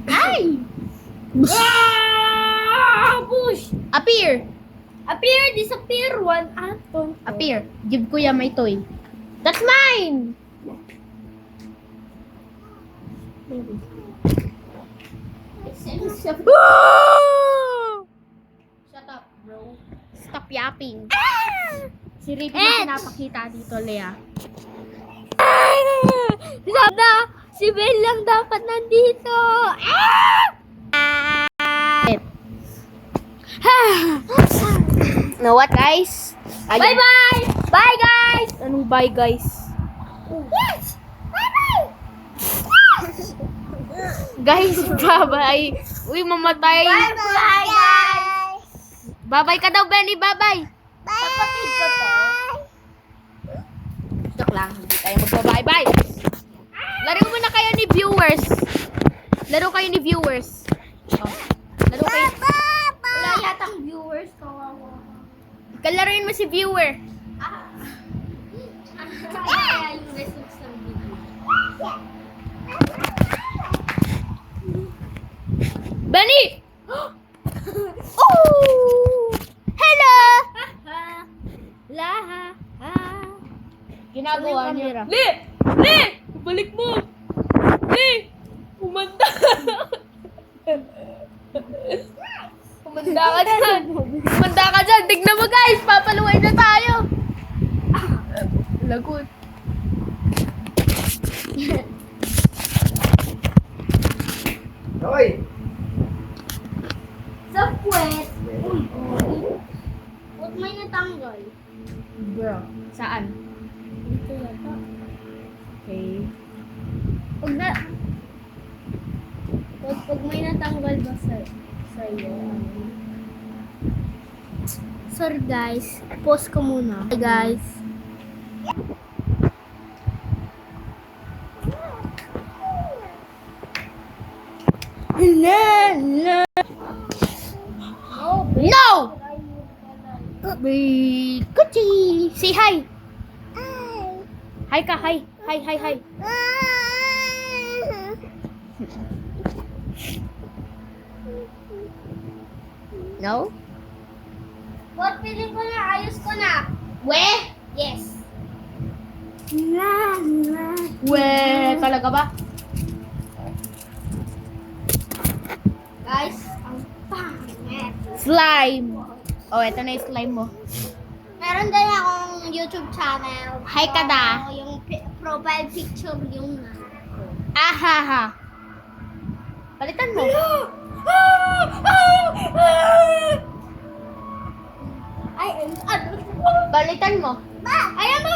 Ay! Push! Appear! Appear, disappear, one atom. Appear. Give kuya my toy. That's mine! Shut up, bro. Stop yapping. Si Rippy na pinapakita dito, Lea. Sada, si Belle lang dapat nandito. Know what, guys? Bye-bye! Bye, guys! Anong bye, guys? Yes! Bye-bye! Guys, bye-bye. Uy, mamatay. Bye-bye, guys! Bye-bye ka daw, Benny. Bye-bye. Kapatid ko to. Joke lang. Hindi tayo magpa-bye-bye. Laro muna kayo ni viewers. Laro kayo ni viewers. Oh. Laro kayo. Wala yatang viewers, kawawa. Kalaruin mo si viewer. Kaya yung results ng video. Benny! Oh! Hello! Laha. Ginagawa niya. Le! Balik mo! Le! Umanda! Kumanda ka dyan. Kumanda ka dyan. Tignan mo, guys. Papaluway na tayo. Lagot. Hoy! Sa puwet. Uy, huwag may natanggal. Bro. Saan? Dito yata. Okay. Pag may natanggal ba sa'yo? Sorry guys, pause ko muna. Hi guys. No! Kuchi! Say hi! Hi ka, hi. Hi. No? What, feeling ko na, ayos ko na. We? Yes. We, talaga ba? Guys, ang pangit. Slime. Oh, eto na yung slime mo. Meron din akong YouTube channel. Hi ka da. Yung profile picture yung Ahaha. Palitan mo. Ay, ano? Palitan mo. Ayan mo,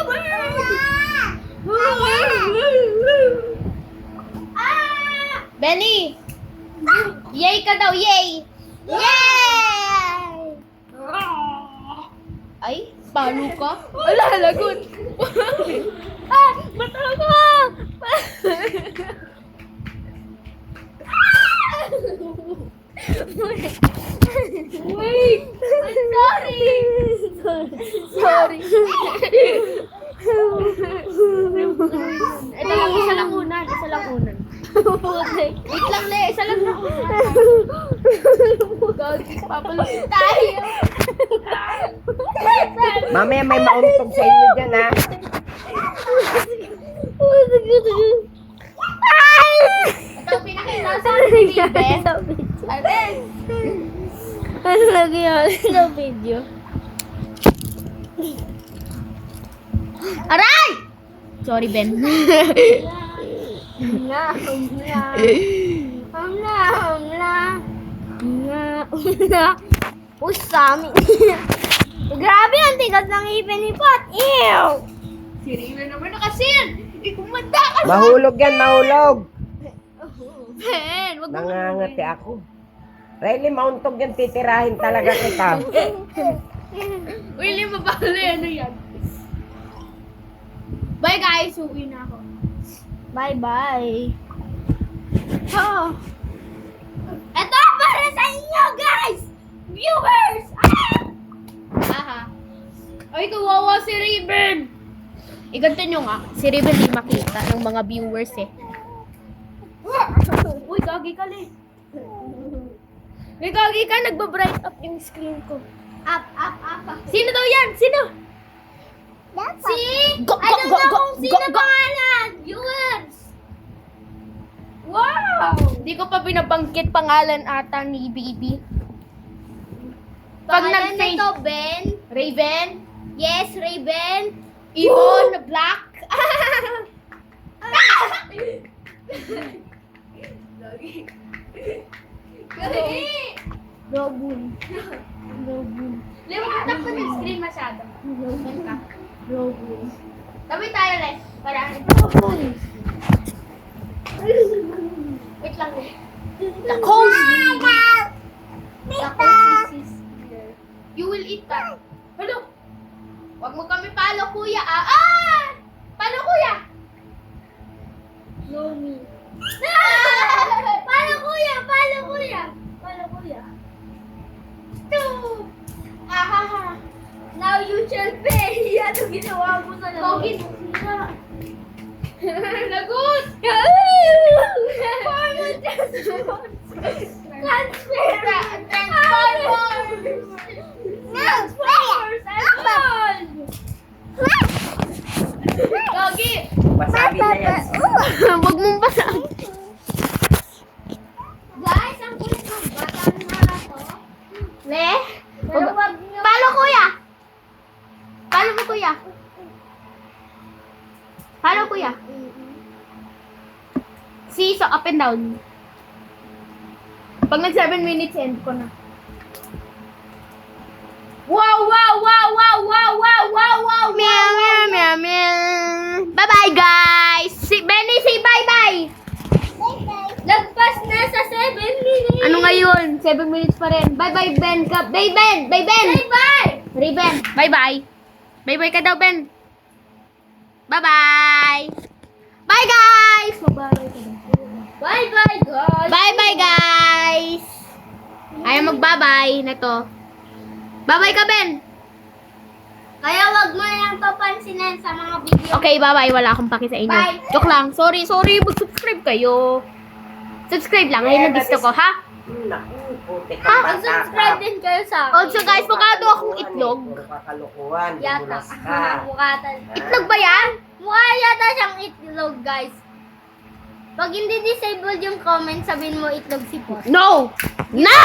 Benny! Yay ka daw, yay! Yay! Ay, palo ka? Wala, lagot. Ba't ako? Wait! Sorry. Ito lang, isa lang unan. Wait lang, Le. Isa lang na unan. Gagi, papaluin tayo. Mamaya may mauntog sa inyo dyan, ha? Ito ang pinakita sa video. Ano lagi yun sa video? Aray! Sorry, Ben. Uy, Sami. Grabe, ang tigas ng ipin ni Pot. Ew! Sirina naman na kasi yan. Ikumanda ka. Mahulog yan, mahulog. Ben, wag mo. Nangangati ako. Riley, mauntog yan, titirahin talaga kita. Willie, mabali. Ano yan? Bye, guys. Uwi na ako. Bye-bye. Oh. Ito para sa inyo, guys! Viewers! Aha. Ay, kawawa si Raven. Iganto nyo nga, si Raven di makita ng mga viewers eh. Uy, gagi ka le. May gagi ka, nagba-bright up yung screen ko. Up. Sino daw yan? Sino? Si? Go, I don't go, know go, kung sino go, go. pangalan. Viewers. Wow! Hindi ko pa binabangkit pangalan ata ni Baby. Pag Pangalan nag-face, nito, Ben. Raven, Yes, Raven. Ibon, Black. Robun. Liwanag ko ng screen masyado. Robun ka. Robun. Tabi tayo, Les. Para Robun. Wait lang, Les. The cozy. The cozy sister. You will eat that. Hello. Huwag mo kami palo, kuya. Palo, kuya. No me. Palo kuya. Two. Ahaha. Now you shall pay. Ano ginawa mo sa Pogi. Lagot. Formal transfer. Transformers. Pogi. Wasabi na yan. Huwag mong basahin. Guys, ang kulit ng batang na to. Le? Pero wag nyo. Palo, kuya. Palo mo, kuya. Palo, kuya. See, so up and down. Pag nag 7 minutes, end ko na. Wow! Meow. Bye-bye, guys! Benny, say bye-bye! Lagpas na sa 7 minutes. Ano ngayon? 7 minutes pa rin. Bye-bye, Ben. Bye-Ben! Bye-bye. Raven, bye-bye. Bye-bye ka daw, Ben. Bye-bye! Bye, guys! Bye-bye ka daw. Bye-bye, guys. Bye-bye, guys! Ayaw mag-bye-bye na to. Bye-bye ka, Ben! Kaya wag mo nang papansinin sa mga video. Okay, bye-bye. Wala akong paki sa inyo. Bye. Joke lang. Sorry. Mag-subscribe kayo. Subscribe lang. Ayun ang gusto ko, ha? Naku, putik Ha? ang bata Mag-subscribe ka. din kayo sa akin. Also, guys, mukado akong itlog. Puro kakalukuhan, Yata. dumulas ka. Mukha Itlog ba yan? Mukha yata siyang itlog, guys. Pag hindi disabled yung comment, sabihin mo itlog si Pot. No! No!